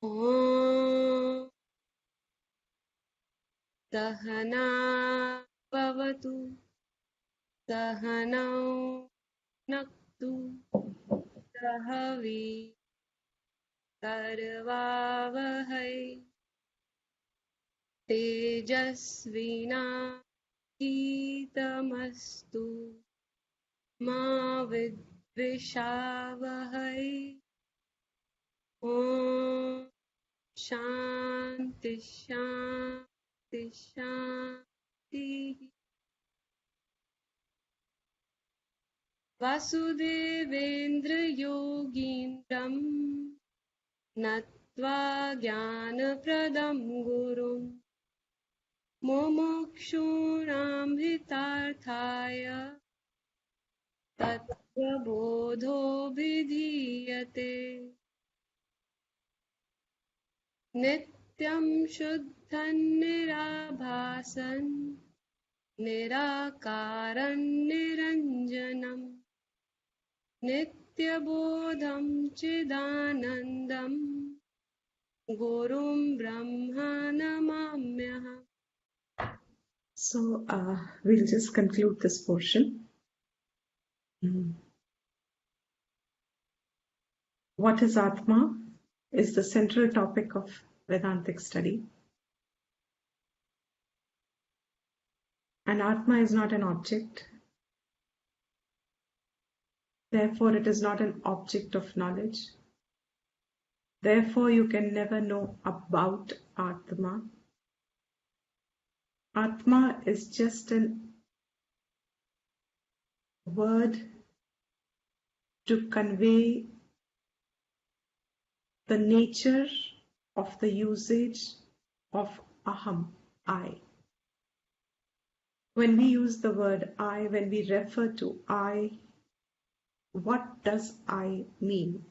ॐ सहना भवतु सहनौ नक्तु सह वीर्यङ्करवावहै तेजस्विनाधीतमस्तु मा विद्विषावहै ॐ शान्ति शान्ति शान्तिः वासुदेवेन्द्रयोगीन्द्रं नत्वा ज्ञानप्रदं गुरुं मुमुक्षूणां हितार्थाय तत्त्वबोधोऽभिधीयते नित्यं शुद्धं निराभासं निराकारं निरञ्जनम् नित्यबोधं चिदानन्दं गुरुं ब्रह्मा नमाम्यहम्. So we'll just conclude this portion. What is Atma is the central topic of Vedantic study. And Atma is not an object. Therefore, it is not an object of knowledge. Therefore, you can never know about Atma. Atma is just a word to convey the nature of the usage of aham, I. When we use the word I, when we refer to I, what does I mean?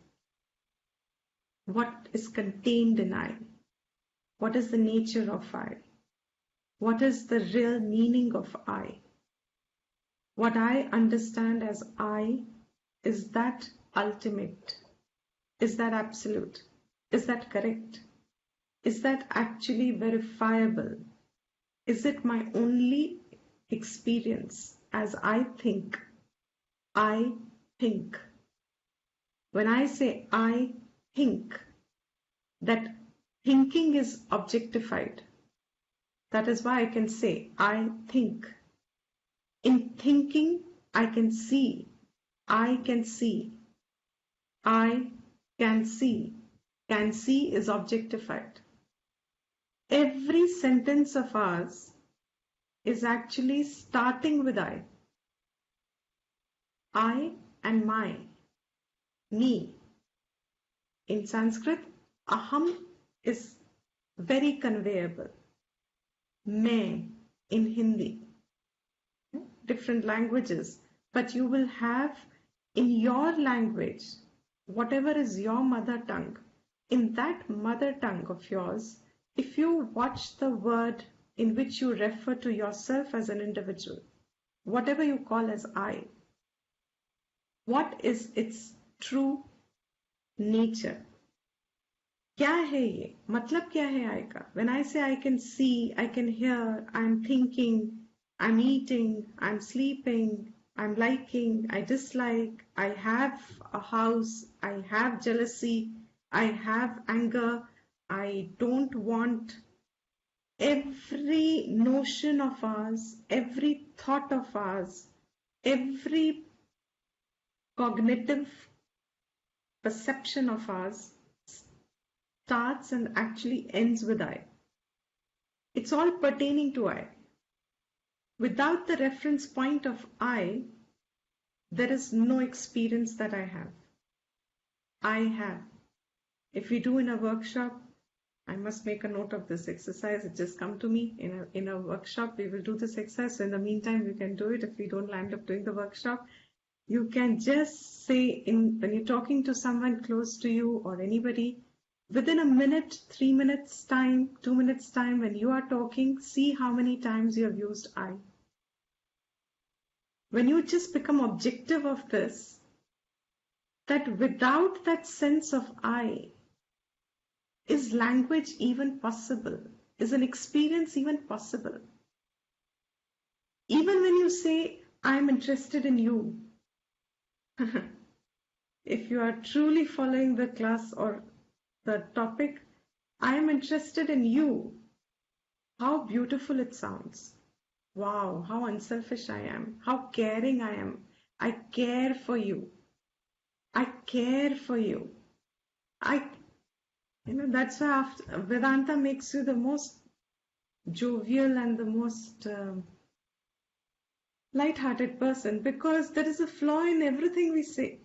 What is contained in I? What is the nature of I? What is the real meaning of I? What I understand as I, is that ultimate? Is that absolute? Is that correct? Is that actually verifiable? Is it my only experience as I think? I think. When I say I think, that thinking is objectified. That is why I can say I think. In thinking, I can see. I can see. I can see. Can see is objectified. Every sentence of ours is actually starting with I. I and my, me. In Sanskrit, aham is very conveyable. Main in Hindi. Different languages. But you will have in your language, whatever is your mother tongue, in that mother tongue of yours, if you watch the word in which you refer to yourself as an individual, whatever you call as I, what is its true nature? क्या है ये? मतलब क्या है I का? When I say I can see, I can hear, I'm thinking, I'm eating, I'm sleeping, I'm liking, I dislike, I have a house, I have jealousy, I have anger, I don't want. Every notion of ours, every thought of ours, every cognitive perception of ours starts and actually ends with I. It's all pertaining to I. Without the reference point of I, there is no experience that I have. I have. If we do in a workshop, I must make a note of this exercise. It just come to me in a workshop. We will do this exercise. So in the meantime, you can do it. If we don't land up doing the workshop, you can just say when you're talking to someone close to you or anybody, within a minute, 3 minutes time, 2 minutes time, when you are talking, see how many times you have used I. When you just become objective of this, that without that sense of I, Is language even possible? Is an experience even possible? Even when you say, I'm interested in you, if you are truly following the class or the topic, I am interested in you, how beautiful it sounds. Wow, how unselfish I am, how caring I am. I care for you. I care for you. That's why Vedanta makes you the most jovial and the most light-hearted person, because there is a flaw in everything we say.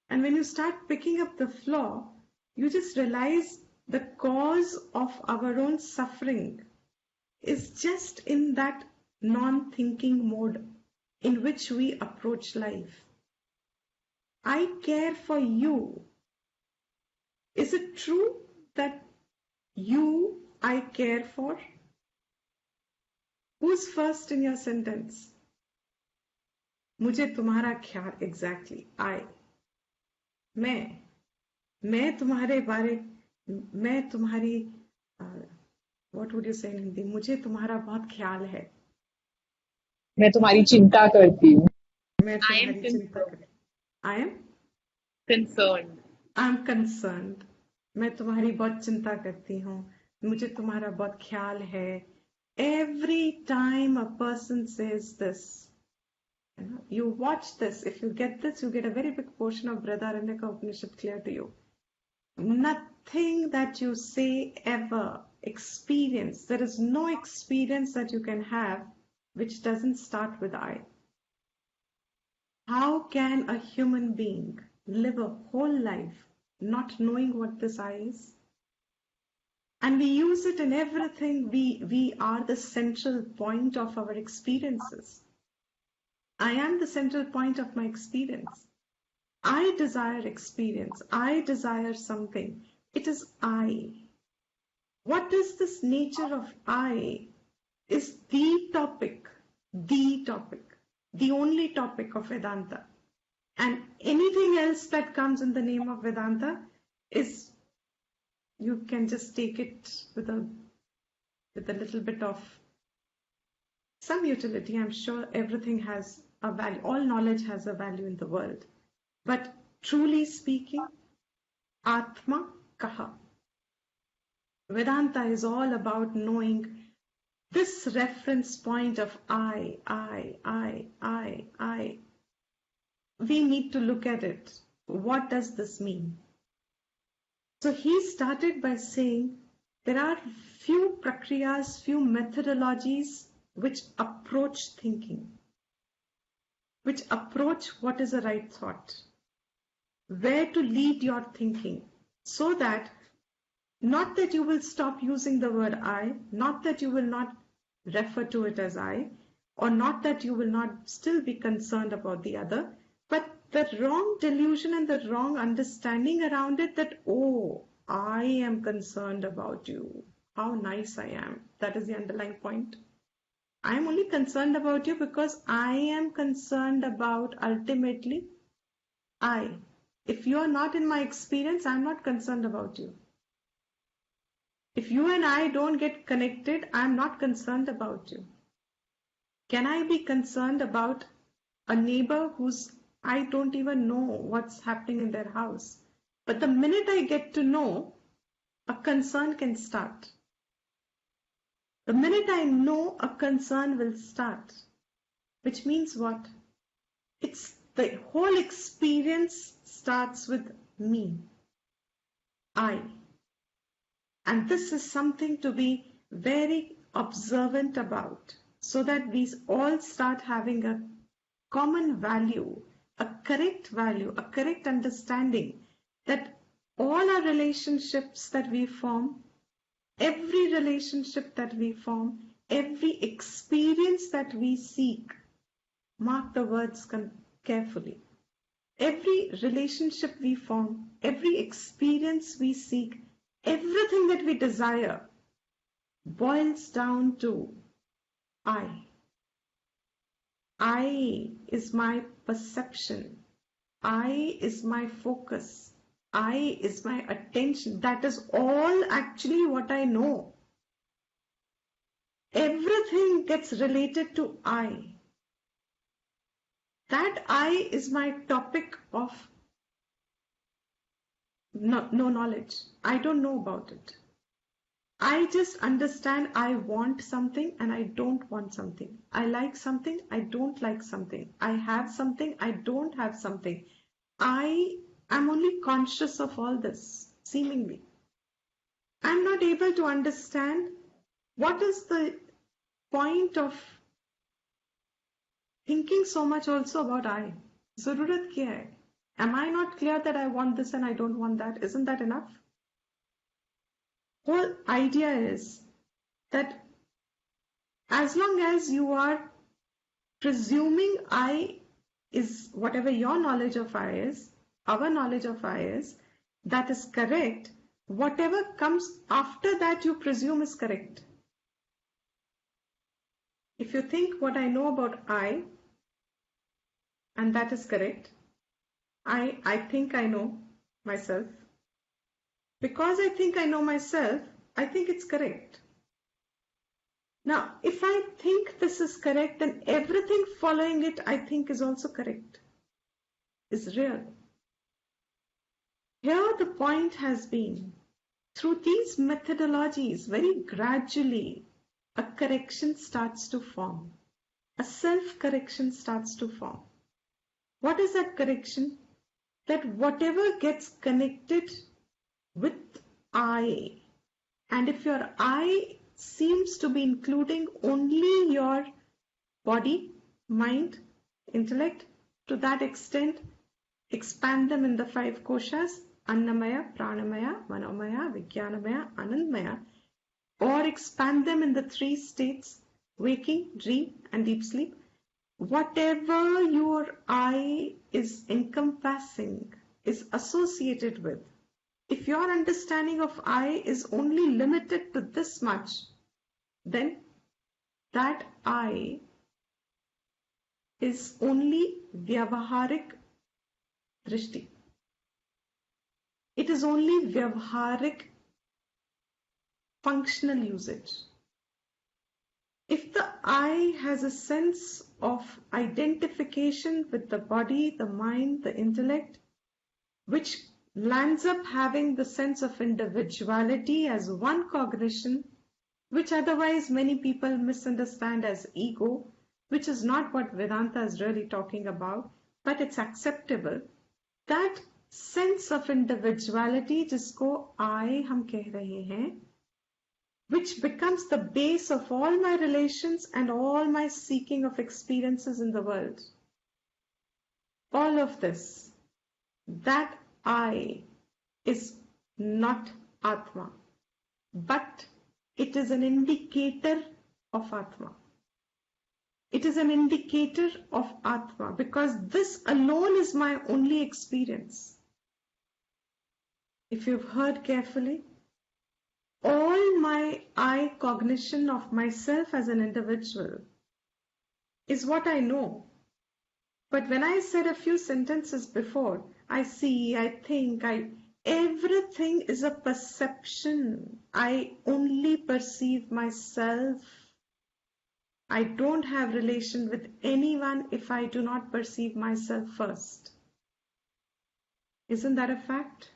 And when you start picking up the flaw, you just realize the cause of our own suffering is just in that non-thinking mode in which we approach life. I care for you. Is it true that you I care for? Who's first in your sentence? मुझे तुम्हारा ख्याल, exactly, I. मैं तुम्हारे बारे, मैं तुम्हारी, what would you say in Hindi? मुझे तुम्हारा बहुत ख्याल है. मैं तुम्हारी चिंता करती हूँ. मैं I am तुम्हारी चिंता करती. I am concerned. I'm concerned. मैं तुम्हारी बहुत चिंता करती हूँ. मुझे तुम्हारा बहुत ख्याल है. Every time a person says this, you watch this. If you get this, you get a very big portion of Brihadaranyaka Upanishad clear to you. Nothing that you say ever experience. There is no experience that you can have which doesn't start with I. How can a human being live a whole life not knowing what this I is? And we use it in everything. We are the central point of our experiences. I am the central point of my experience. I desire experience. I desire something. It is I. What is this nature of I is the topic, the only topic of Vedanta. And anything else that comes in the name of Vedanta is, you can just take it with a little bit of some utility. I'm sure everything has a value. All knowledge has a value in the world. But truly speaking, Atma kaha. Vedanta is all about knowing this reference point of I. We need to look at it. What does this mean? So he started by saying there are few prakriyas, few methodologies which approach thinking, which approach what is a right thought, where to lead your thinking, so that not that you will stop using the word I, not that you will not refer to it as I, or not that you will not still be concerned about the other, but the wrong delusion and the wrong understanding around it that, oh, I am concerned about you. How nice I am. That is the underlying point. I am only concerned about you because I am concerned about ultimately I. If you are not in my experience, I am not concerned about you. If you and I don't get connected, I am not concerned about you. Can I be concerned about a neighbor who's I don't even know what's happening in their house? But the minute I get to know, a concern can start. The minute I know, a concern will start. Which means what? It's the whole experience starts with me, I. And this is something to be very observant about, so that we all start having a common value, a correct understanding that all our relationships that we form, every relationship that we form, every experience that we seek, mark the words carefully. Every relationship we form, every experience we seek, everything that we desire boils down to I. I is my perception. I is my focus. I is my attention. That is all actually what I know. Everything gets related to I. That I is my topic of no knowledge. I don't know about it. I just understand I want something and I don't want something. I like something, I don't like something. I have something, I don't have something. I am only conscious of all this, seemingly. I'm not able to understand what is the point of thinking so much also about I. Zarurat kya hai? Am I not clear that I want this and I don't want that? Isn't that enough? Whole idea is that as long as you are presuming I is whatever your knowledge of I is, our knowledge of I is, that is correct. Whatever comes after that you presume is correct. If you think what I know about I, and that is correct, I think I know myself. Because I think I know myself, I think it's correct. Now, if I think this is correct, then everything following it, I think is also correct, is real. Here the point has been, through these methodologies, very gradually, a correction starts to form. A self-correction starts to form. What is that correction? That whatever gets connected with I, and if your I seems to be including only your body, mind, intellect, to that extent, expand them in the 5 koshas, Annamaya, Pranamaya, Manomaya, Vijnanamaya, Anandmaya, or expand them in the 3 states, waking, dream, and deep sleep. Whatever your I is encompassing, is associated with, if your understanding of I is only limited to this much, then that I is only vyavaharik drishti. It is only vyavaharik functional usage. If the I has a sense of identification with the body, the mind, the intellect, which lands up having the sense of individuality as one cognition, which otherwise many people misunderstand as ego, which is not what Vedanta is really talking about, but it's acceptable. That sense of individuality, jisko I hum keh rahe hain, which becomes the base of all my relations and all my seeking of experiences in the world. All of this, that I is not Atma, but it is an indicator of Atma. It is an indicator of Atma because this alone is my only experience. If you've heard carefully, all my I cognition of myself as an individual is what I know. But when I said a few sentences before, I see, I think, everything is a perception. I only perceive myself. I don't have relation with anyone if I do not perceive myself first. Isn't that a fact?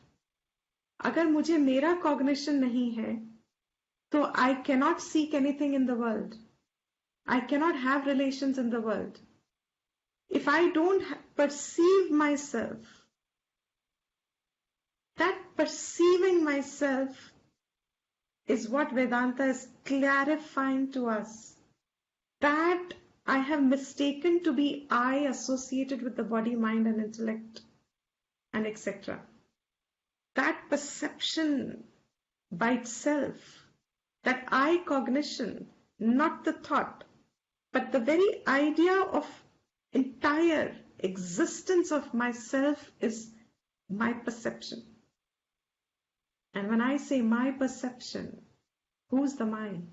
अगर मुझे मेरा cognition नहीं है, तो I cannot seek anything in the world. I cannot have relations in the world. If I don't perceive myself, that perceiving myself is what Vedanta is clarifying to us. That I have mistaken to be I associated with the body, mind and intellect and etc. That perception by itself, that I cognition, not the thought, but the very idea of entire existence of myself is my perception. And when I say my perception, who's the mind?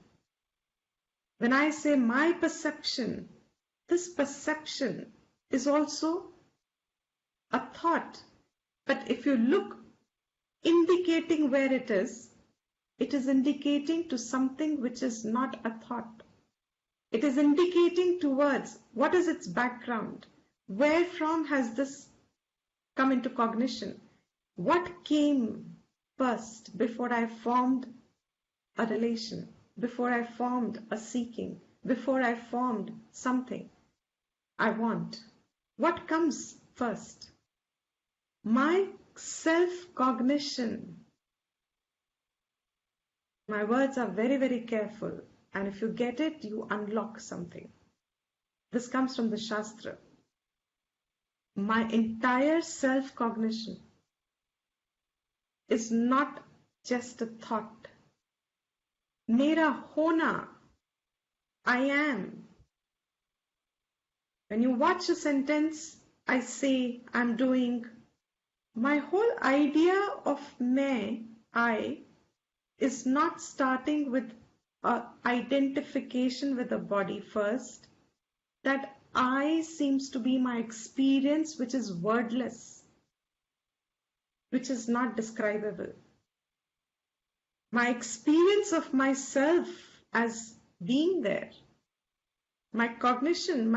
When I say my perception, this perception is also a thought. But if you look indicating where it is indicating to something which is not a thought. It is indicating towards what is its background. Where from has this come into cognition? What came first before I formed a relation, before I formed a seeking, before I formed something I want? What comes first? My self-cognition. My words are very, very careful, and if you get it, you unlock something. This comes from the Shastra. My entire self-cognition is not just a thought. Mera hona, I am. When you watch a sentence, I say, I'm doing. My whole idea of main, I, is not starting with an identification with the body first. That I seems to be my experience, which is wordless, which is not describable. My experience of myself as being there, my cognition,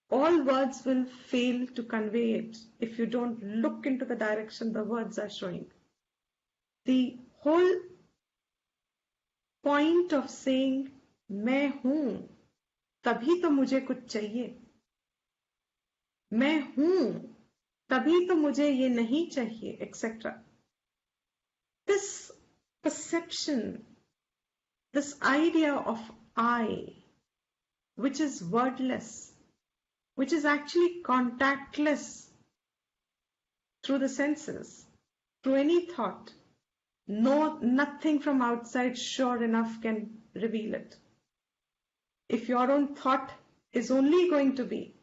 all words will fail to convey it if you don't look into the direction the words are showing. The whole point of saying, मैं हूं, तभी तो मुझे कुछ चाहिए. मैं हूं, तभी तो मुझे ये नहीं चाहिए, etc. This perception, this idea of I, which is wordless, which is actually contactless through the senses, through any thought, nothing from outside sure enough can reveal it. If your own thought is only going to be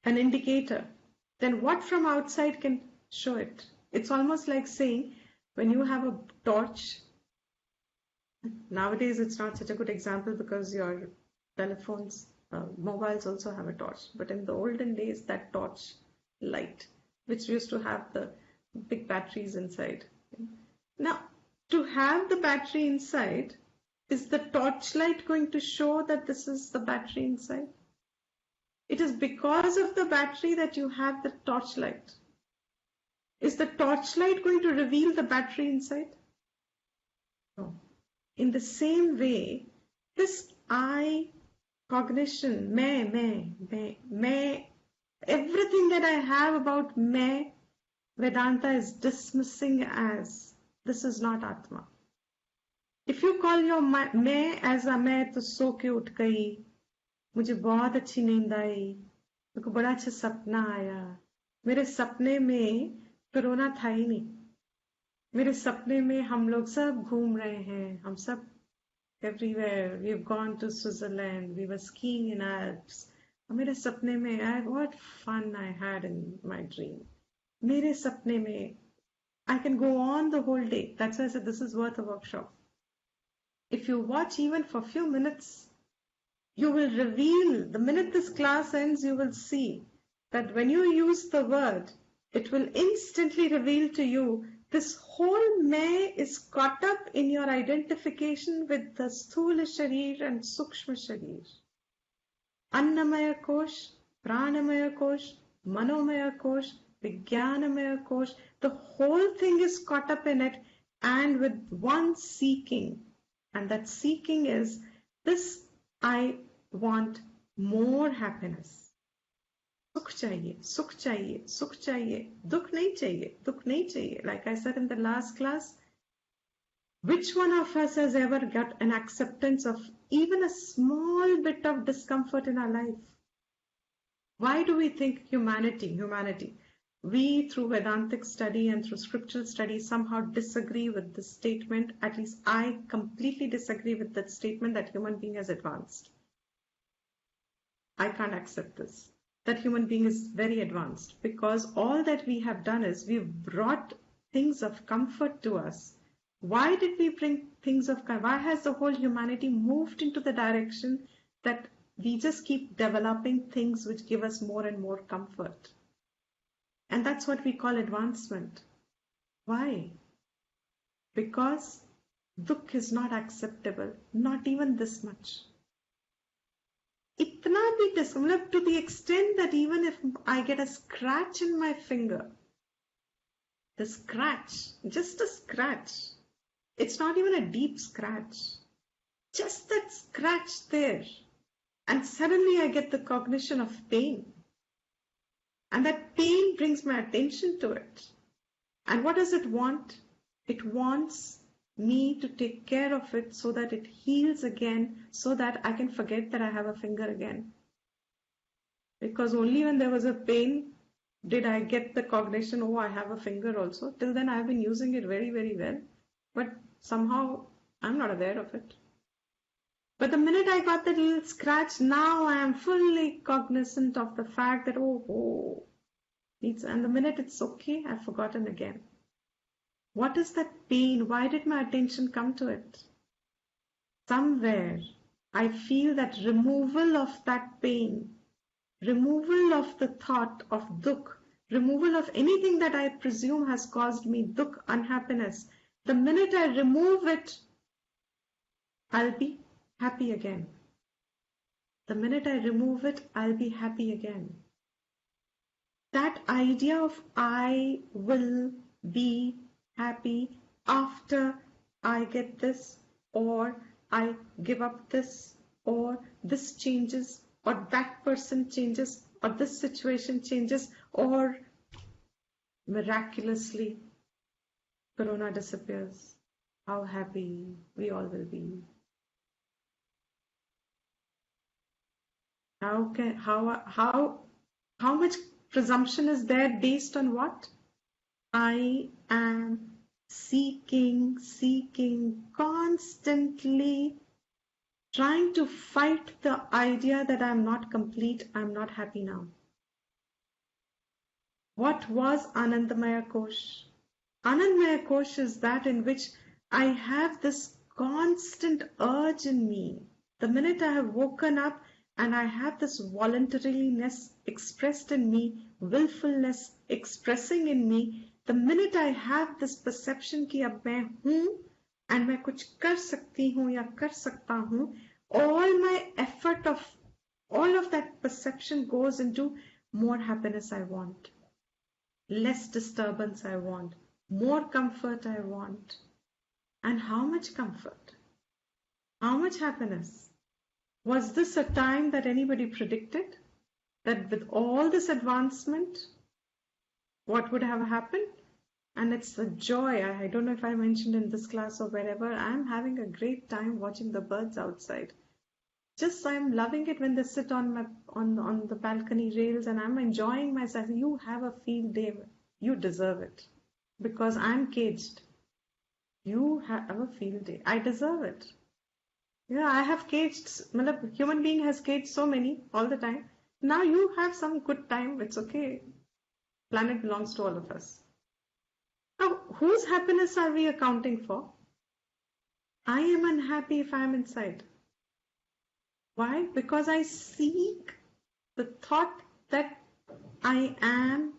an indicator, then what from outside can show it? It's almost like saying, when you have a torch, nowadays it's not such a good example because your telephones, mobiles also have a torch, but in the olden days, that torch light, which used to have the big batteries inside. Now, to have the battery inside, is the torchlight going to show that this is the battery inside? It is because of the battery that you have the torchlight. Is the torchlight going to reveal the battery inside? No. In the same way, this I cognition, मैं, everything that I have about मैं, Vedanta is dismissing as this is not Atma. If you call your मैं as a मैं, तो सो के उठ गई, मुझे बहुत अच्छी नींद आई, मेरे को बड़ा अच्छा सपना आया, मेरे सपने में कोरोना था ही नहीं, मेरे सपने में हम लोग सब घूम रहे हैं, हम सब everywhere, we've gone to Switzerland, we were skiing in Alps. मेरे सपने में, what fun I had in my dream. मेरे सपने में, I can go on the whole day. That's why I said this is worth a workshop. If you watch even for a few minutes, you will reveal, the minute this class ends, you will see that when you use the word, it will instantly reveal to you this whole मैं is caught up in your identification with the sthula sharir and sukshma sharir. Annamaya kosh, pranamaya kosh, manomaya kosh, vijnanamaya kosh. The whole thing is caught up in it and with one seeking. And that seeking is this, I want more happiness. सुख चाहिए, सुख चाहिए, सुख चाहिए, दुख नहीं चाहिए, दुख नहीं चाहिए. Like I said in the last class, which one of us has ever got an acceptance of even a small bit of discomfort in our life? Why do we think humanity? We, through Vedantic study and through scriptural study, somehow disagree with this statement. At least I completely disagree with that statement that human being has advanced. I can't accept this. That human being is very advanced, because all that we have done is we've brought things of comfort to us. Why did we bring things of comfort? Why has the whole humanity moved into the direction that we just keep developing things which give us more and more comfort? And that's what we call advancement. Why? Because dukh is not acceptable, not even this much. Itna bhi मतलब to the extent that even if I get a scratch in my finger, the scratch, just a scratch, it's not even a deep scratch, just that scratch there, and suddenly I get the cognition of pain. And that pain brings my attention to it. And what does it want? It wants me to take care of it so that it heals again, so that I can forget that I have a finger again. Because only when there was a pain did I get the cognition, oh, I have a finger also. Till then I've been using it very, very well. But somehow I'm not aware of it. But the minute I got that little scratch, now I am fully cognizant of the fact that, oh, and the minute it's okay, I've forgotten again. What is that pain? Why did my attention come to it? Somewhere I feel that removal of that pain, removal of the thought of dukh, removal of anything that I presume has caused me dukh, unhappiness. The minute I remove it, I'll be happy again. The minute I remove it, I'll be happy again. That idea of I will be happy after I get this, or I give up this, or this changes, or that person changes, or this situation changes, or miraculously Corona disappears. How happy we all will be. How much presumption is there based on what? I am seeking, constantly trying to fight the idea that I'm not complete, I'm not happy now. What was Anandamaya Kosh? Anandamaya Kosh is that in which I have this constant urge in me. The minute I have woken up and I have this voluntariness expressed in me, willfulness expressing in me, the minute I have this perception कि अब मैं हूँ and मैं कुछ कर सकती हूँ या कर सकता हूँ, all of that perception goes into more happiness I want, less disturbance I want, more comfort I want. And how much comfort? How much happiness? Was this a time that anybody predicted? That with all this advancement, what would have happened? And it's the joy. I don't know if I mentioned in this class or wherever, I'm having a great time watching the birds outside. Just I'm loving it when they sit on the balcony rails and I'm enjoying myself. You have a field day. You deserve it. Because I'm caged. You have a field day. I deserve it. Yeah, I have caged. Human being has caged so many all the time. Now you have some good time. It's okay. Planet belongs to all of us. Now, whose happiness are we accounting for? I am unhappy if I am inside. Why? Because I seek the thought that I am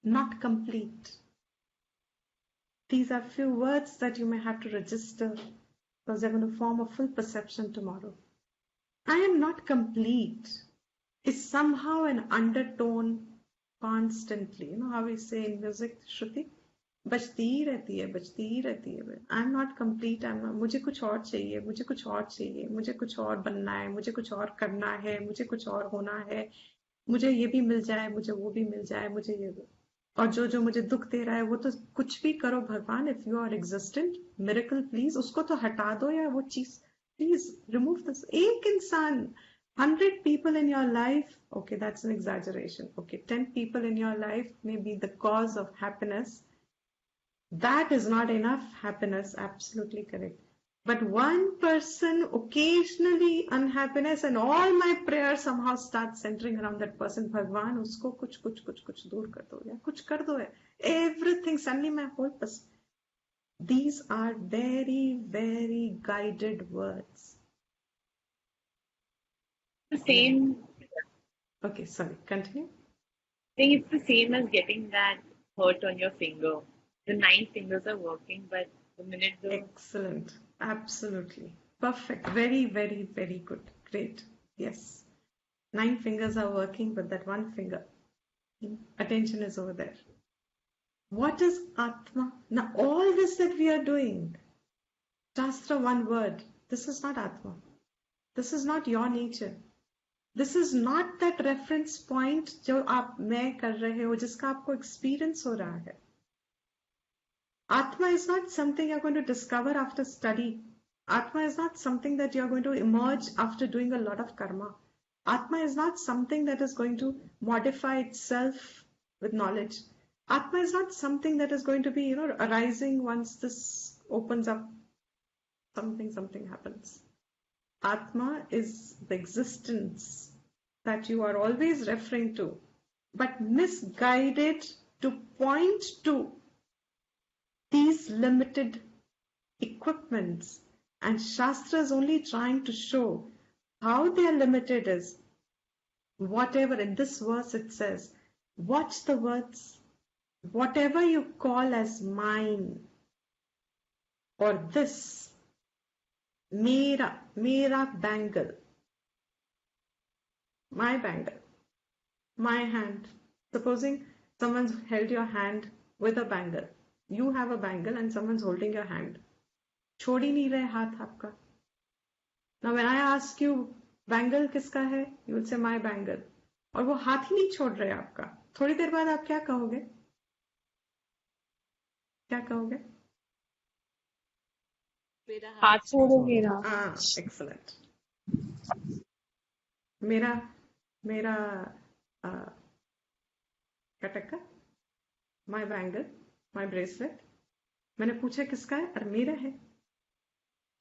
not complete. These are few words that you may have to register because they're going to form a full perception tomorrow. I am not complete is somehow an undertone constantly. You know how we say in music, Shruti? बजती ही रहती है, बजती ही रहती है. I'm not complete, मुझे कुछ और चाहिए, मुझे कुछ और चाहिए, मुझे कुछ और बनना है, मुझे कुछ और करना है, मुझे कुछ और होना है, मुझे ये भी मिल जाए, मुझे वो भी मिल जाए, मुझे ये और जो मुझे दुख दे रहा है वो तो कुछ भी करो भगवान. If you are existent miracle please उसको तो हटा दो, या वो चीज प्लीज रिमूव दिस. एक इंसान 100 people in your life, okay, that's an exaggeration, okay, 10 people in your life may be the cause of happiness. That is not enough happiness, absolutely correct. But one person occasionally unhappiness and all my prayers somehow start centering around that person. Bhagwan, usko kuch dur kar do, ya kuch kar do hai. Everything suddenly my whole person. These are very, very guided words. The same. Okay, sorry, continue. think it's the same as getting that hurt on your finger. The 9 fingers are working, but the minute the Excellent. Absolutely. Perfect. Very, very, very good. Great. Yes. 9 fingers are working, but that one finger, attention is over there. What is Atma? Now, all this that we are doing, Shastra, one word, this is not Atma. This is not your nature. This is not that reference point जो आप मैं कर रहे हो जिसका आपको experience हो रहा है. Atma is not something you're going to discover after study. Atma is not something that you're going to emerge after doing a lot of karma. Atma is not something that is going to modify itself with knowledge. Atma is not something that is going to be, arising once this opens up. Something happens. Atma is the existence that you are always referring to, but misguided to point to these limited equipments. And Shastra is only trying to show how they are limited is whatever in this verse it says, watch the words, whatever you call as mine or this, mera bangle, my bangle, my hand. Supposing someone's held your hand with a bangle. You have a bangle and someone's holding your hand. छोड़ ही नहीं रहे हाथ आपका. Now when I ask you, bangle किसका है? You will say my bangle. और वो हाथ ही नहीं छोड़ रहे आपका. थोड़ी देर बाद आप क्या कहोगे? क्या कहोगे? हाथ छोड़ो मेरा. Excellent. मेरा क्या टक्का? My bangle, my bracelet. मैंने पूछा किसका है? और मेरा है.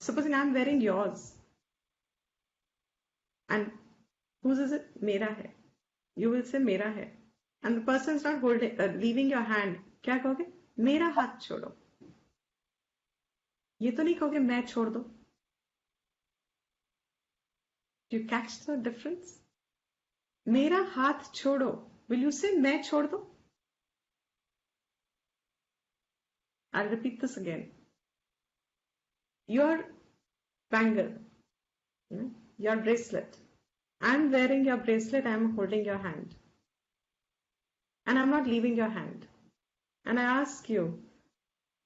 Supposing I'm wearing yours. And whose is it? मेरा है. You will say मेरा है. And the person is not holding, leaving your hand. क्या कहोगे? मेरा हाथ छोड़ो. ये तो नहीं कहोगे मैं छोड़ दो. Do you catch the difference? मेरा हाथ छोड़ो. Will you say मैं छोड़ दो? I'll repeat this again. Your bangle, your bracelet. I'm wearing your bracelet, I'm holding your hand. And I'm not leaving your hand. And I ask you,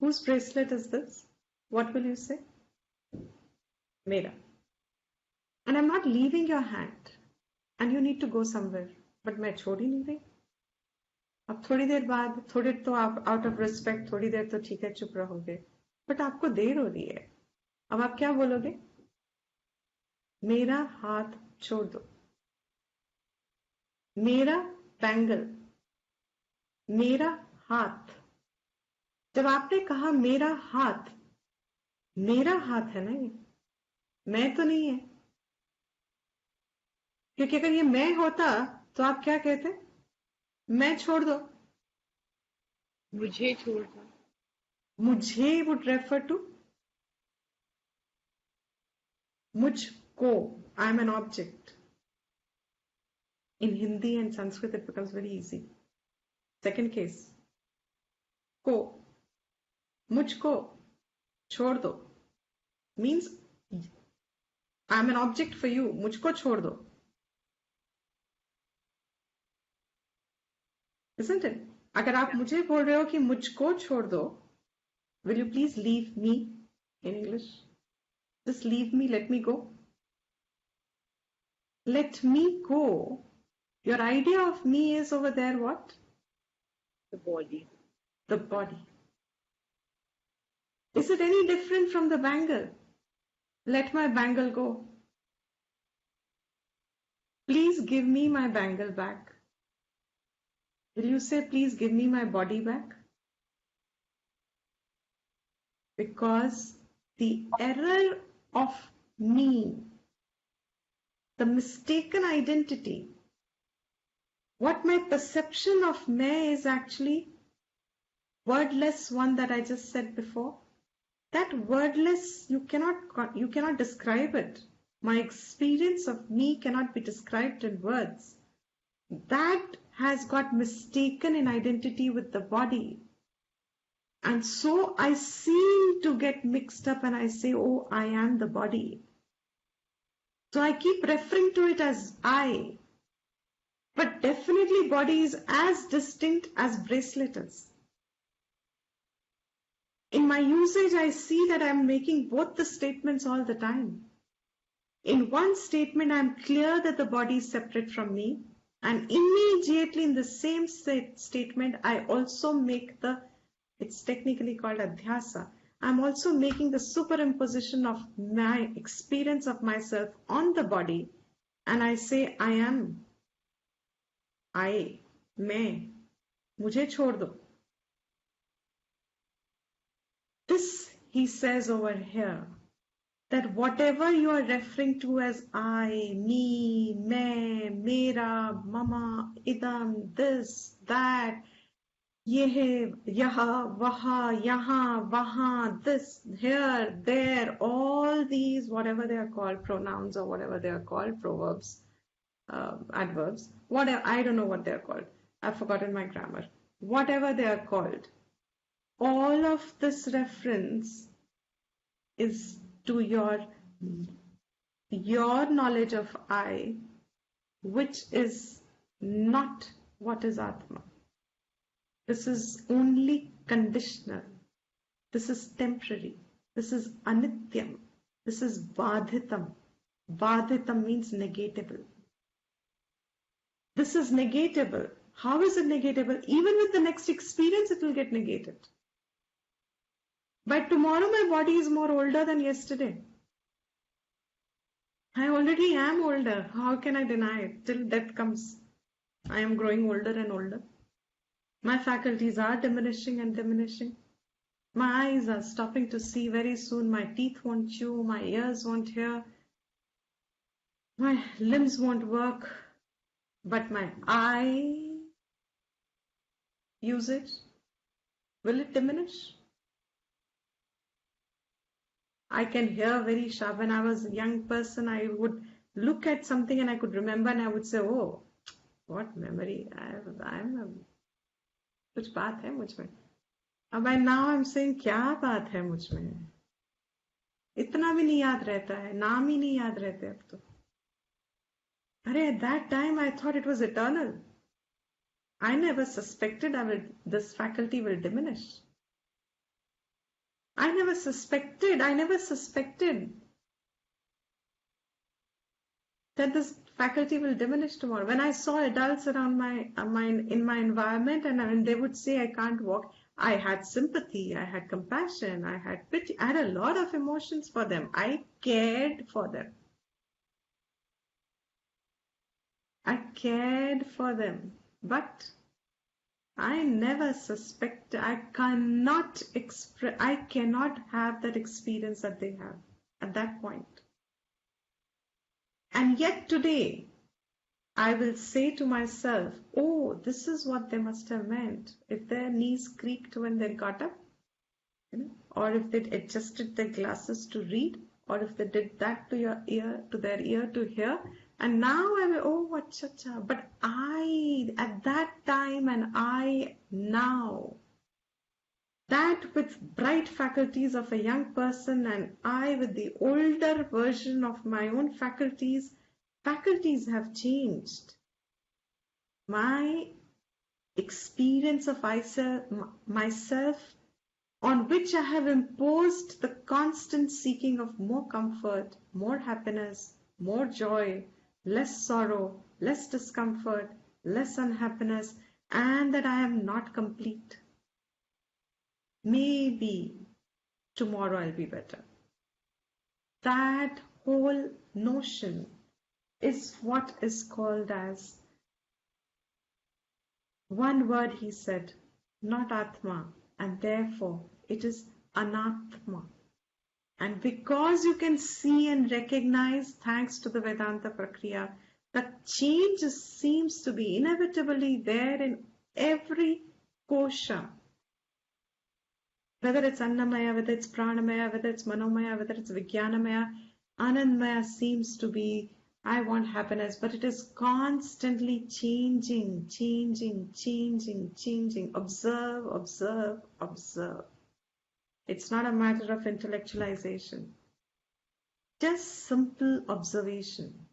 whose bracelet is this? What will you say? Mera. And I'm not leaving your hand. And you need to go somewhere. But मैं छोड़ ही नहीं रही. अब थोड़ी देर बाद, थोड़ी तो आप आउट ऑफ रिस्पेक्ट, थोड़ी देर तो ठीक है चुप रहोगे. बट आपको देर हो रही है. अब आप क्या बोलोगे? मेरा हाथ छोड़ दो. मेरा बैंगल, मेरा हाथ. जब आपने कहा मेरा हाथ है ना ये, मैं तो नहीं है. क्योंकि अगर ये मैं होता तो आप क्या कहते? मैं छोड़ दो. मुझे छोड़ दो. मुझे would refer to मुझको. I am an object. In Hindi and Sanskrit it becomes very easy. Second case. को. मुझको छोड़ दो means I am an object for you. मुझको छोड़ दो. Isn't it? अगर आप मुझे बोल रहे हो कि मुझको छोड़ दो, will you please leave me in English? Just leave me, let me go. Let me go. Your idea of me is over there what? The body. The body. Is it any different from the bangle? Let my bangle go. Please give me my bangle back. Will you say, please give me my body back? Because the error of me, the mistaken identity, what my perception of me is actually wordless one that I just said before. That wordless, you cannot describe it. My experience of me cannot be described in words. That has got mistaken in identity with the body. And so I seem to get mixed up and I say, oh, I am the body. So I keep referring to it as I. But definitely body is as distinct as bracelet is. In my usage, I see that I'm making both the statements all the time. In one statement, I'm clear that the body is separate from me. And immediately in the same statement, I also make it's technically called adhyasa. I'm also making the superimposition of my experience of myself on the body. And I say, I am. I. मैं. मुझे छोड़ दो. This, he says over here, that whatever you are referring to as I, me, मैं, मेरा, mama, idam, this, that, yeh, yaha, waha, yaha, waha, this, here, there, all these, whatever they are called, pronouns or whatever they are called, proverbs, adverbs, whatever, I don't know what they are called. I've forgotten my grammar. Whatever they are called, all of this reference is to your knowledge of I, which is not what is Atma. This is only conditional. This is temporary. This is anityam. This is badhitam. Badhitam means negatable. This is negatable. How is it negatable? Even with the next experience, it will get negated. By tomorrow, my body is more older than yesterday. I already am older. How can I deny it? Till death comes, I am growing older and older. My faculties are diminishing and diminishing. My eyes are stopping to see very soon. My teeth won't chew. My ears won't hear. My limbs won't work. But my eye usage, will it diminish? I can hear very sharp. When I was a young person, I would look at something and I could remember and I would say, oh, what memory. कुछ बात है मुझ में. By now I'm saying, क्या बात है मुझ में. इतना भी नहीं याद रहता है. नाम ही नहीं याद रहते अब तो. अरे, at that time I thought it was eternal. I never suspected this faculty will diminish. I never suspected that this faculty will diminish tomorrow. When I saw adults around in my environment and they would say I can't walk, I had sympathy, I had compassion, I had pity, I had a lot of emotions for them. I cared for them. But I never suspected, I cannot have that experience that they have at that point. And yet today, I will say to myself, oh, this is what they must have meant. If their knees creaked when they got up, or if they adjusted their glasses to read, or if they did that to their ear to hear, and now I will, oh, acha. But I, at that time and I now, that with bright faculties of a young person and I with the older version of my own faculties have changed. My experience of myself, on which I have imposed the constant seeking of more comfort, more happiness, more joy, less sorrow, less discomfort, less unhappiness, and that I am not complete. Maybe tomorrow I'll be better. That whole notion is what is called as, one word he said, not Atma, and therefore it is anatma. And because you can see and recognize, thanks to the Vedanta Prakriya, that change seems to be inevitably there in every kosha. Whether it's Annamaya, whether it's Pranamaya, whether it's Manomaya, whether it's Vijnanamaya, Anandmaya seems to be I want happiness, but it is constantly changing, changing, changing, changing. Observe, observe, observe. It's not a matter of intellectualization. Just simple observation.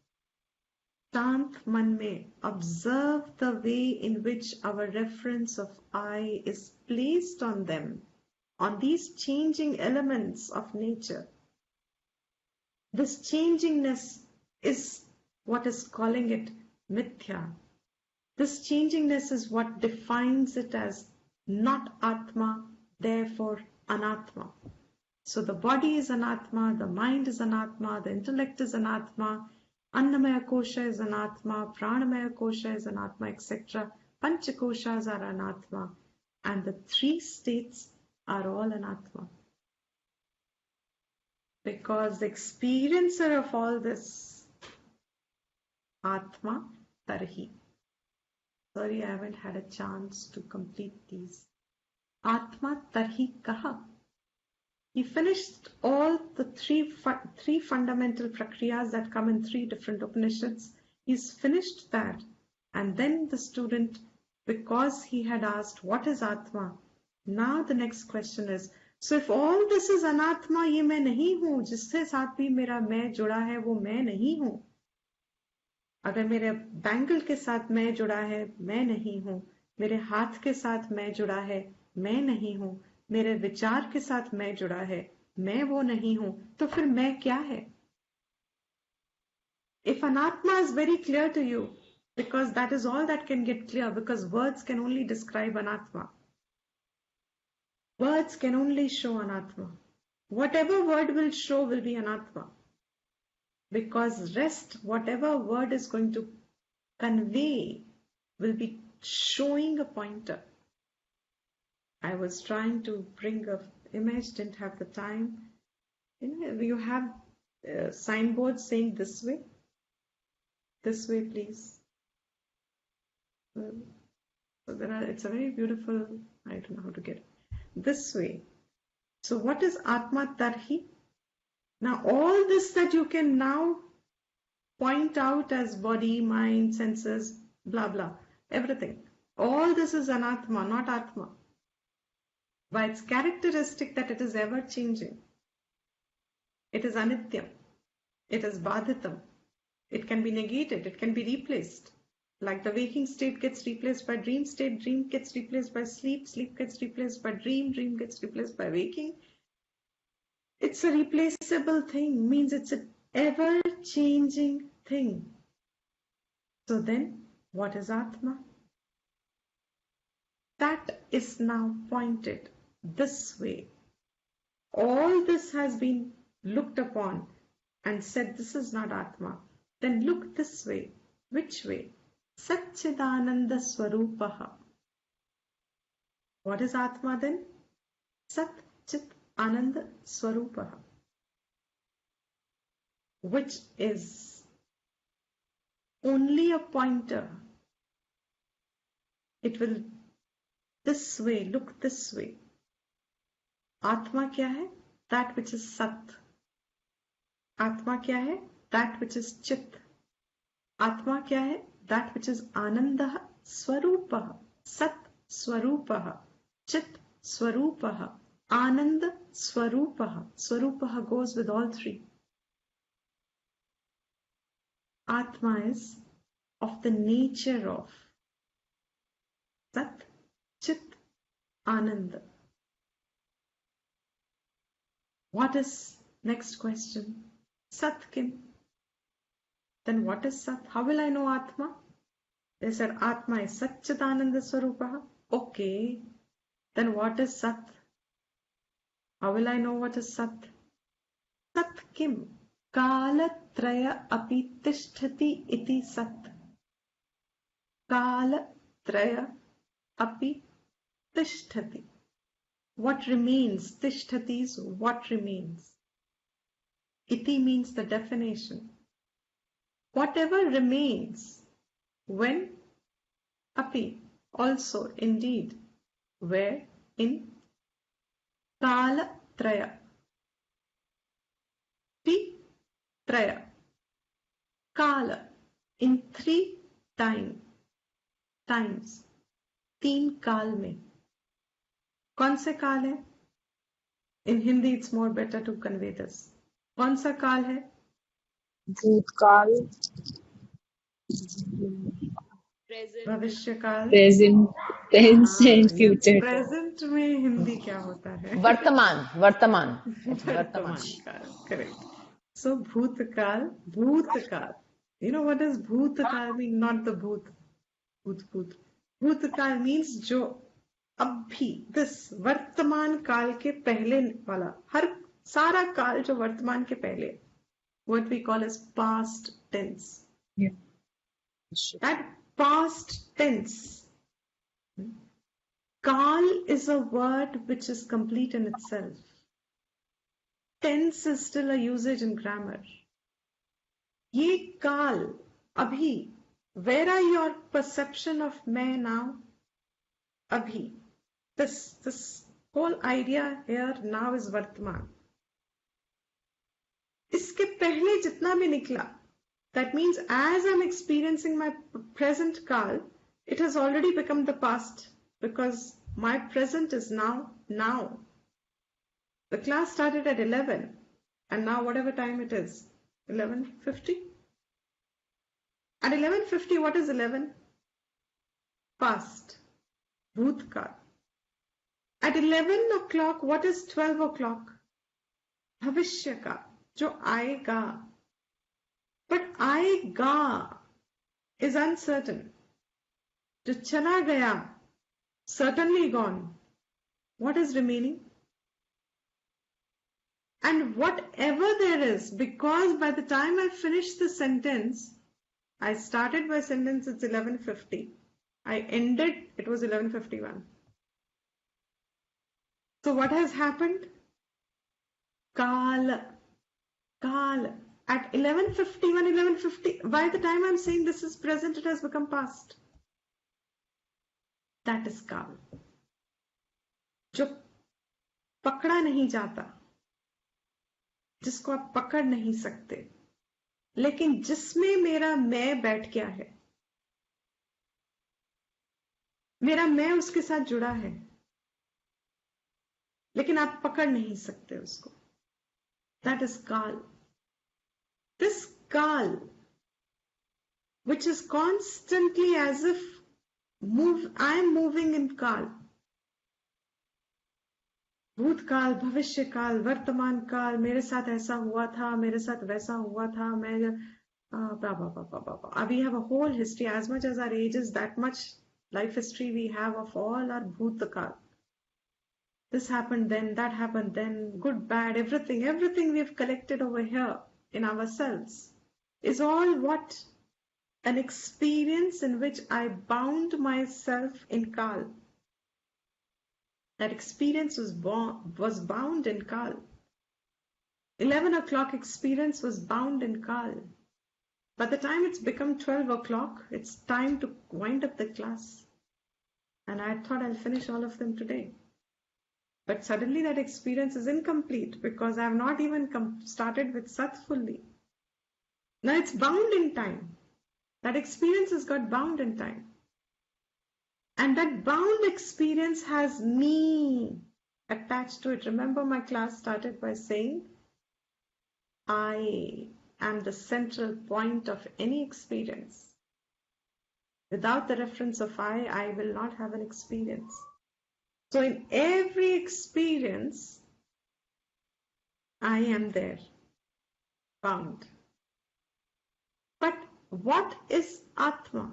Shant man mein, observe the way in which our reference of I is placed on them, on these changing elements of nature. This changingness is what is calling it mithya. This changingness is what defines it as not Atma, therefore anatma. So the body is anatma, the mind is anatma, the intellect is anatma, annamaya kosha is anatma, pranamaya kosha is anatma, etc. Panchakoshas are anatma, and the three states are all anatma. Because the experiencer of all this, Atma Tarhi. Sorry, I haven't had a chance to complete these. Atma Tarhi Kaha. He finished all the three fundamental prakriyas that come in three different Upanishads. He's finished that. And then the student, because he had asked, what is Atma? Now the next question is, so if all this is anatma, ये मैं नहीं हूँ, जिससे साथ भी मेरा मैं जुड़ा है, वो मैं नहीं हूँ. अगर मेरे बैंगल के साथ मैं जुड़ा है, मैं नहीं हूँ. मेरे हाथ के साथ मैं जुड़ा है, मैं नहीं हूँ. मेरे विचार के साथ मैं जुड़ा है, मैं वो नहीं हूँ. तो फिर मैं क्या है? If anatma is very clear to you, because that is all that can get clear, because words can only describe anatma. Words can only show anatma. Whatever word will show will be anatma. Because rest, whatever word is going to convey, will be showing a pointer. I was trying to bring an image, didn't have the time. You have signboards saying this way please. So it's a very beautiful, I don't know how to get it. This way. So what is Atma Tarhi? Now all this that you can now point out as body, mind, senses, blah, blah, everything. All this is anatma, not Atma. By its characteristic that it is ever changing. It is anityam. It is badhitam. It can be negated. It can be replaced. Like the waking state gets replaced by dream state, dream gets replaced by sleep, sleep gets replaced by dream, dream gets replaced by waking. It's a replaceable thing, means it's an ever-changing thing. So then, what is Atma? That is now pointed this way. All this has been looked upon and said this is not Atma. Then look this way. Which way? Satchidananda Swarupaha. What is Atma then? Sat Chit Ananda Swarupaha. Which is only a pointer. It will this way, look this way. Atma kya hai? That which is Sat. Atma kya hai? That which is Chit. Atma kya hai? That which is Ananda Swarupaha. Sat Swarupaha. Chit Swarupaha. Ananda Swarupaha. Swarupaha goes with all three. Atma is of the nature of Sat, Chit, Ananda. What is next question? Sat kim? Then what is Sat? How will I know Atma? They said Atma is Sat Chit Ananda Swarupaha. Okay. Then what is Sat? How will I know what is Sat? Sat kim? Kalatraya api tishtati iti Sat. Kalatraya api tishtati. What remains? Tishtati is what remains. Iti means the definition. Whatever remains, when? Api, also, indeed. Where? In Kala Traya. Pi Traya. Kala in 3 times, 3 काल में. कौन से काल है? In Hindi it's more better to convey this. कौन सा काल है? भूतकाल, भविष्य काल. present tense and ये future tense. प्रेजेंट में हिंदी क्या होता है? वर्तमान वर्तमान वर्तमान काल. Correct. So भूतकाल, भूतकाल. You know what does भूतकाल mean? Not the भूत. भूत. भूतकाल means जो अभी, this वर्तमान काल के पहले वाला, हर सारा काल जो वर्तमान के पहले, what we call as past tense. Yeah. That past tense. Kal is a word which is complete in itself. Tense is still a usage in grammar. ये काल, अभी, where are your perception of मैं now? अभी. This whole idea here now is वर्तमान. इसके पहले जितना भी निकला, that means as I'm experiencing my present kal, it has already become the past because my present is now. The class started at 11 and now whatever time it is, 11:50. At 11:50, what is 11? Past, bhutkal. At 11 o'clock, what is 12 o'clock? Bhavishya ka, jo aayega. But aayega is uncertain. जो चला गया, certainly gone. What is remaining? And whatever there is, because by the time I finish the sentence, I started my sentence, it's 11:50. I ended, it was 11:51. So what has happened? Kala. At 11:51, 11:50, by the time I'm saying this is present, it has become past. That is काल, जो पकड़ा नहीं जाता, जिसको आप पकड़ नहीं सकते, लेकिन जिसमें मेरा मैं बैठ गया है, मेरा मैं उसके साथ जुड़ा है, लेकिन आप पकड़ नहीं सकते उसको. That is काल. This काल, which is constantly as if I am moving in काल. भूतकाल, भविष्य काल, वर्तमान काल, मेरे साथ ऐसा हुआ था, मेरे साथ वैसा हुआ था, मैं we have a whole history. As much as our age is, that much life history we have of all our bhutakal. This happened then, that happened then, good, bad, everything we have collected over here in ourselves is all what? An experience in which I bound myself in Kal. That experience was bound in Kal. 11 o'clock experience was bound in Kal. By the time it's become 12 o'clock, it's time to wind up the class. And I thought I'll finish all of them today. But suddenly that experience is incomplete because I have not even started with Sat fully. Now it's bound in time. That experience has got bound in time. And that bound experience has me attached to it. Remember, my class started by saying, I am the central point of any experience. Without the reference of I will not have an experience. So in every experience, I am there, bound. But what is Atma?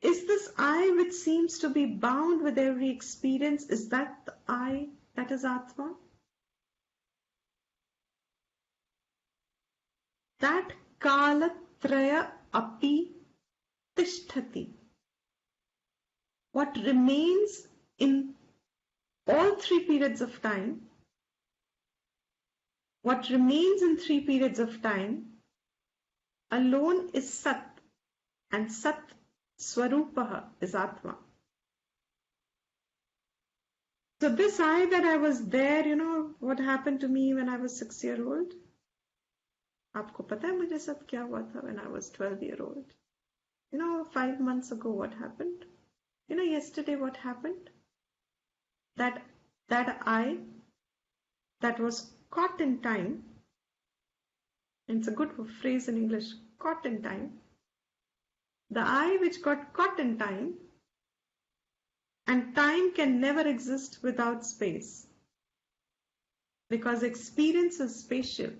Is this I which seems to be bound with every experience, is that the I that is Atma? That kalatraya api tishtati. What remains in all 3 periods of time, what remains in 3 periods of time alone is Sat, and Sat Swarupaha is Atma. So this I that I was there, you know what happened to me when I was 6-year-old? आपको पता है मुझे साथ क्या हुआ था when I was 12-year-old? 5 months ago what happened? Yesterday what happened? That eye that was caught in time, and it's a good phrase in English, caught in time. The eye which got caught in time, and time can never exist without space, because experience is spatial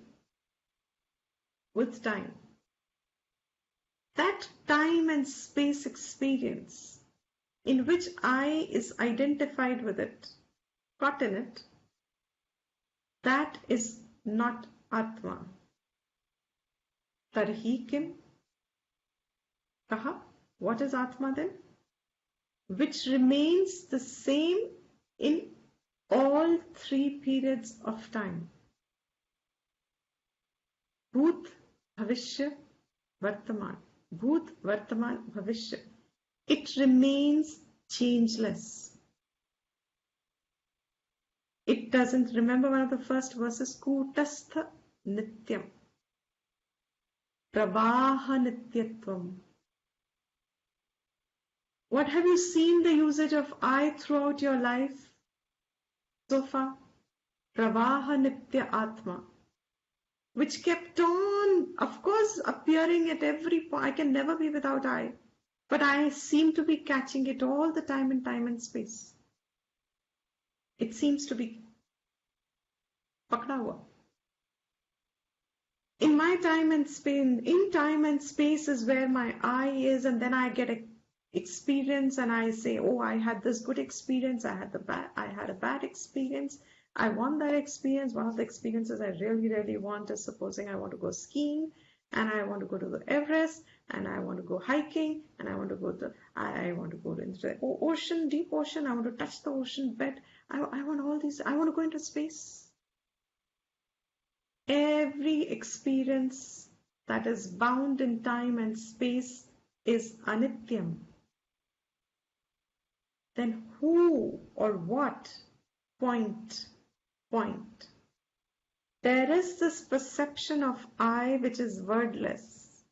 with time. That time and space experience in which I is identified with it, caught in it, that is not Atma. Tarhi kim? Kaha? What is Atma then? Which remains the same in all three periods of time. Bhut, Bhavishya, Vartaman. Bhut, Vartaman, Bhavishya. It remains changeless. It doesn't. Remember one of the first verses, Kutastha Nityam. Pravaha Nityatvam. What have you seen the usage of I throughout your life so far? Pravaha Nitya Atma. Which kept on, of course, appearing at every point. I can never be without I. But I seem to be catching it all the time in time and space. It seems to be pakda hua. In my time and space, in time and space is where my I is, and then I get an experience and I say, oh, I had this good experience, I had a bad experience. I want that experience. One of the experiences I really, really want is, supposing I want to go skiing and I want to go to the Everest and I want to go hiking and I want to go into the ocean, deep ocean. I want to touch the ocean bed. I want all these. I want to go into space. Every experience that is bound in time and space is anityam. Then who or what point? There is this perception of I which is wordless.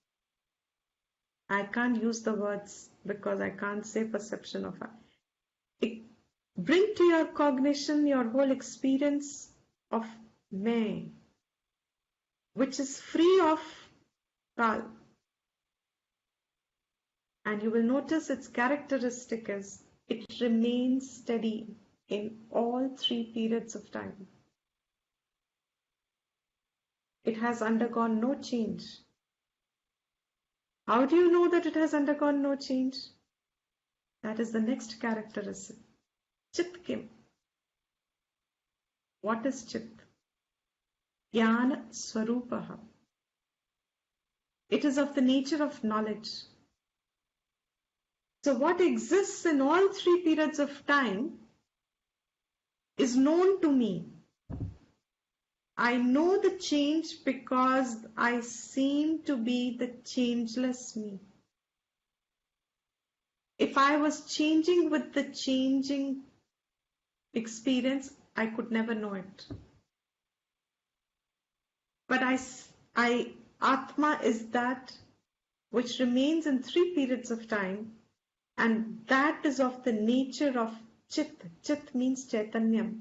I can't use the words because I can't say perception of I. Bring to your cognition your whole experience of me, which is free of kal. And you will notice its characteristic is it remains steady in all three periods of time. It has undergone no change. How do you know that it has undergone no change? That is the next characteristic. Chit kim. What is chit? Jnana swarupaha. It is of the nature of knowledge. So what exists in all three periods of time is known to me. I know the change because I seem to be the changeless me. If I was changing with the changing experience, I could never know it. But Atma is that which remains in three periods of time, and that is of the nature of chit. Chit means chaitanyam.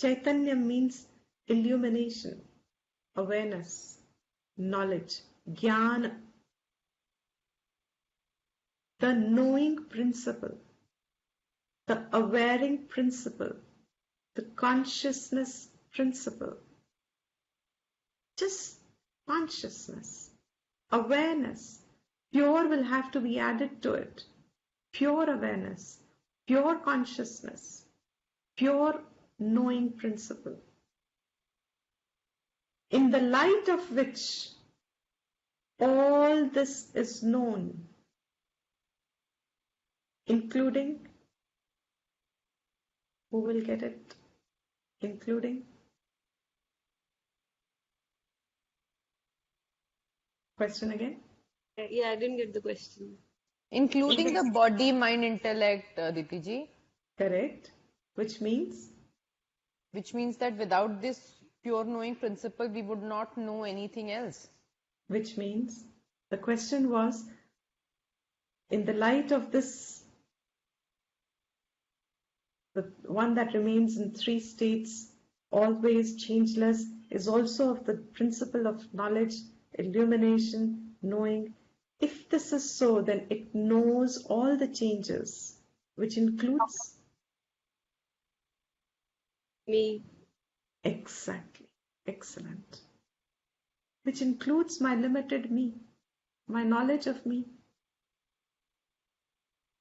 Chaitanyam means illumination, awareness, knowledge, jnana, the knowing principle, the awareing principle, the consciousness principle. Just consciousness, awareness. Pure will have to be added to it. Pure awareness, pure consciousness, pure knowing principle. In the light of which all this is known, including, who will get it? Including? Question again? Yeah, I didn't get the question. Including the body, mind, intellect, Ditiji. Correct. Which means Which means that without this pure knowing principle, we would not know anything else. Which means the question was, in the light of this, the one that remains in three states, always changeless, is also of the principle of knowledge, illumination, knowing. If this is so, then it knows all the changes, which includes Me. exactly, excellent, which includes my limited me, my knowledge of me.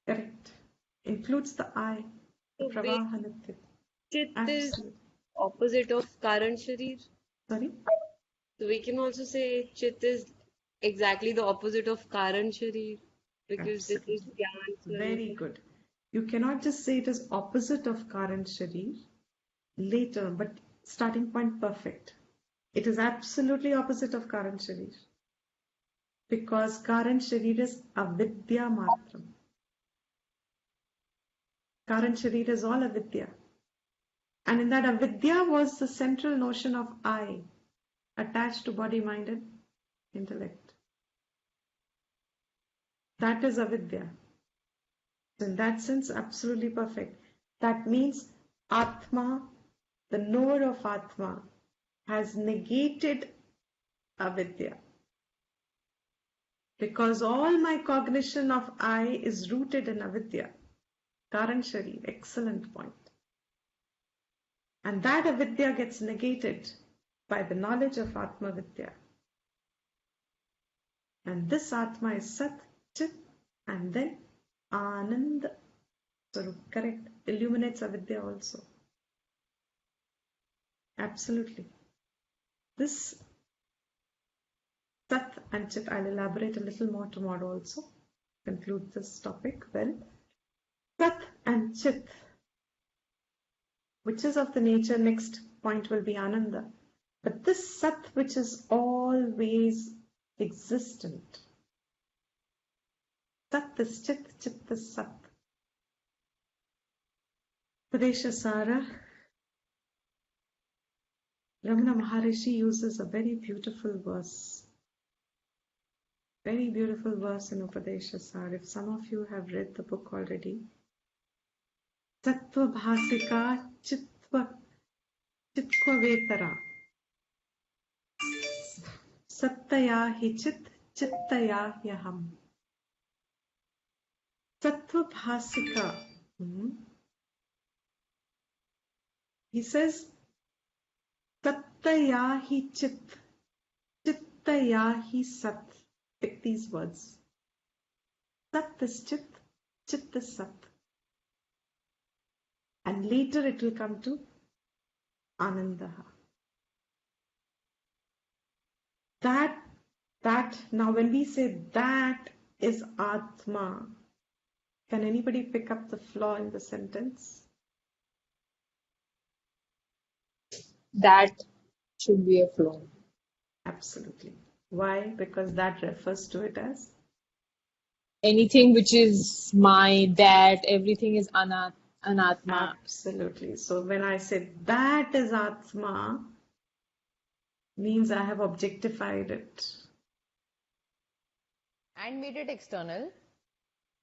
Correct. Includes the I, the So pravaha nitya. chit is Absolutely. opposite of Karan Sharir. Sorry? So we can also say chit is exactly the opposite of Karan Sharir because this is Absolutely. Gyan Very Swarup. good. You cannot just say it is opposite of Karan Sharir later, but starting point perfect. It is absolutely opposite of Karan Sharir because Karan Sharir is avidya matram. Karan Sharir is all avidya. And in that avidya was the central notion of I attached to body, mind, and intellect. That is avidya. In that sense, absolutely perfect. That means Atma, the knower of Atma, has negated avidya. Because all my cognition of I is rooted in avidya. Karan Sharir, excellent point. And that avidya gets negated by the knowledge of Atma Vidya. And this Atma is Sat, Chit, and then Ananda. So correct, illuminates avidya also. Absolutely. This Sat and Chit, I'll elaborate a little more tomorrow also. Conclude this topic well. Sat and Chit, which is of the nature, next point will be Ananda. But this Sat, which is always existent, Sat is Chit, Chit is Sat. Upadesha Sara, Ramana Maharishi uses a very beautiful verse. Very beautiful verse in Upadesha Sara. If some of you have read the book already, Tattva Bhasika Chitva Vetara Sattaya hi Chit Chittaya Yaham. Tattva Bhasika. He says, Sattaya hi Chit Chittaya hi Sat. Pick these words. Sat is Chit, Chit is Sat. And later it will come to Ananda. That, now when we say that is Atma, can anybody pick up the flaw in the sentence? That should be a flow. Absolutely. Why? Because that refers to it as Anything which is my, that, everything is anatma. absolutely. So when I say that is Atma, means I have objectified it. And made it external.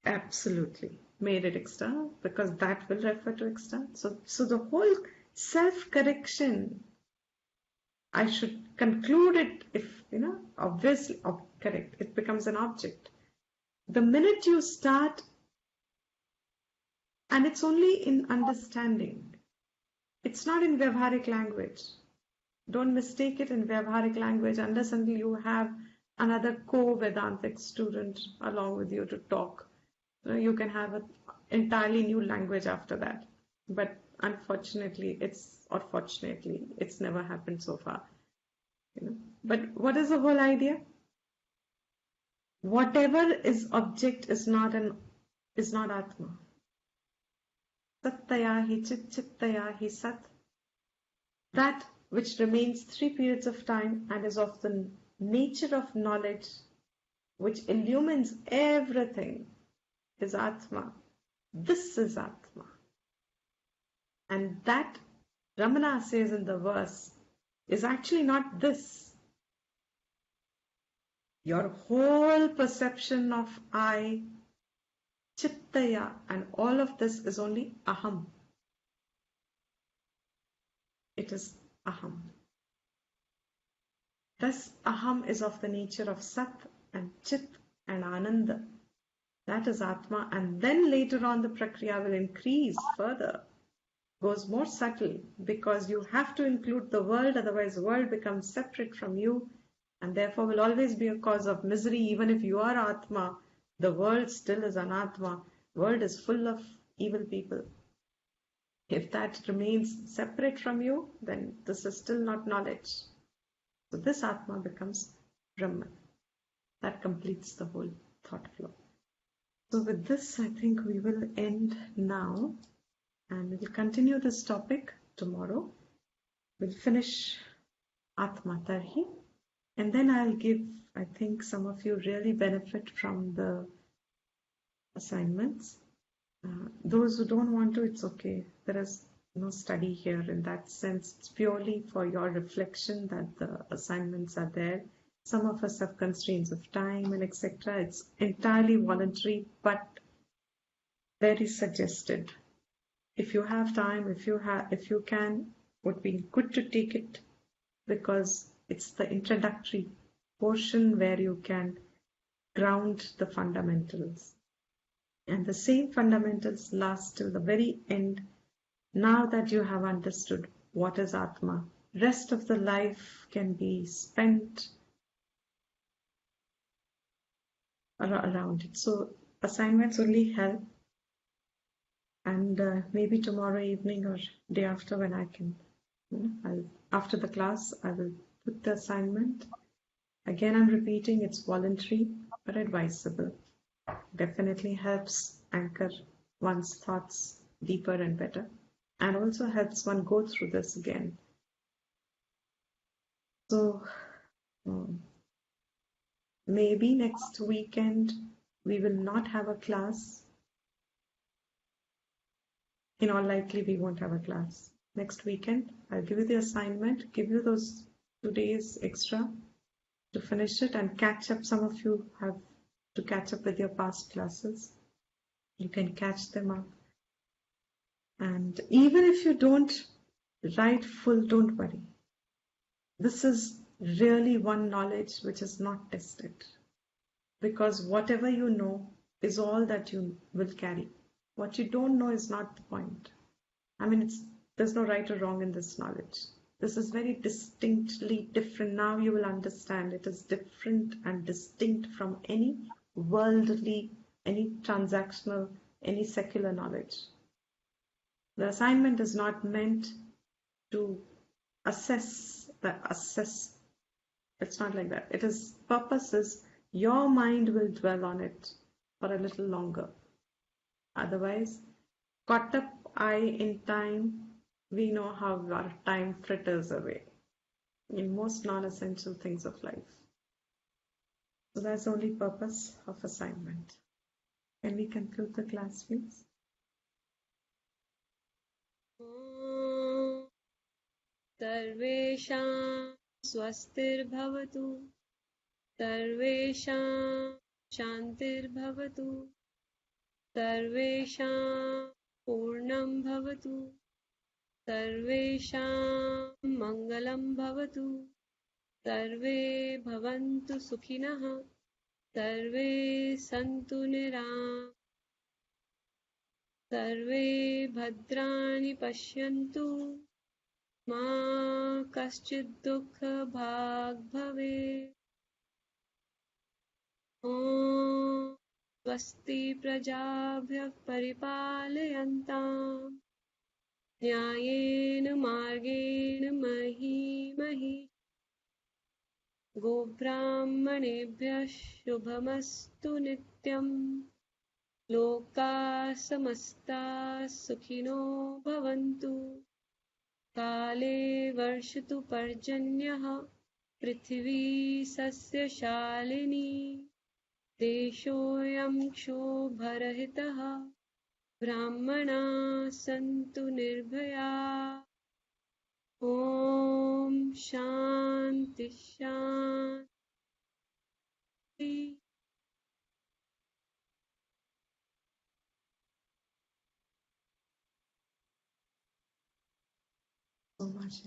Absolutely. Made it external because that will refer to external. So the whole self-correction, I should conclude it if, obviously, correct, it becomes an object. The minute you start, and it's only in understanding, it's not in Vyavharik language. Don't mistake it in Vyavharik language unless until you have another co-Vedantic student along with you to talk. You can have an entirely new language after that. But unfortunately, fortunately, it's never happened so far. But what is the whole idea? Whatever is object is not Atma. Sattaya hi Chit, Chittaya hi Sat. That which remains 3 periods of time and is of the nature of knowledge, which illumines everything, is Atma. This is Atma. And that Ramana says in the verse, is actually not this. Your whole perception of I, chittaya, and all of this is only aham. It is aham. Thus, aham is of the nature of sat and chit and ananda. That is Atma. And then later on, the prakriya will increase further, goes more subtle, because you have to include the world, otherwise, the world becomes separate from you and therefore will always be a cause of misery. Even if you are Atma, the world still is anatma. World is full of evil people. If that remains separate from you, then this is still not knowledge. So this Atma becomes Brahman. That completes the whole thought flow. So with this, I think we will end now, and we will continue this topic tomorrow. We'll finish Atma Tarhi, and then I'll give, I think some of you really benefit from the assignments. Those who don't want to, it's okay. There is no study here in that sense. It's purely for your reflection that the assignments are there. Some of us have constraints of time and etc. It's entirely voluntary, but very suggested. If you have time, if you can, would be good to take it, because it's the introductory portion where you can ground the fundamentals. And the same fundamentals last till the very end. Now that you have understood what is Atma, rest of the life can be spent around it. So assignments only help, and maybe tomorrow evening or day after, when I can, after the class, I will put the assignment. Again, I'm repeating, it's voluntary but advisable. Definitely helps anchor one's thoughts deeper and better, and also helps one go through this again. So maybe next weekend we will not have a class. In all likely, we won't have a class. Next weekend, I'll give you the assignment, give you those 2 days extra to finish it and catch up. Some of you have to catch up with your past classes. You can catch them up. And even if you don't write full, don't worry. This is really one knowledge which is not tested, because whatever you know is all that you will carry. What you don't know is not the point. I mean, there's no right or wrong in this knowledge. This is very distinctly different. Now you will understand it is different and distinct from any worldly, any transactional, any secular knowledge. The assignment is not meant to assess. It's not like that. Purpose is your mind will dwell on it for a little longer. Otherwise, caught up in time, we know how our time fritters away in most non-essential things of life. So that's the only purpose of assignment. Can we conclude the class, please? सर्वेषां स्वस्तिर्भवतु, सर्वेषां शान्तिर्भवतु, सर्वेषां पूर्णं भवतु, सर्वेषां मङ्गलं भवतु, सर्वे भवन्तु सुखिनः, सर्वे सन्तु निरामयाः, सर्वे भद्राणि पश्यन्तु, मा कश्चित् दुःखभाग् भवेत्। ॐ स्वस्ति प्रजाभ्यः परिपालयन्ताम् न्यायेन मार्गेण महीं महिषीः, गोब्राह्मणेभ्यः शुभमस्तु नित्यम्, लोकाः समस्ताः सुखिनो भवन्तु, काले वर्षतु पर्जन्यः, पृथिवी सस्यशालिनी, देशोऽयं क्षोभरहितः, ब्राह्मणाः सन्तु निर्भयाः। ॐ Shanti Shanti. So much.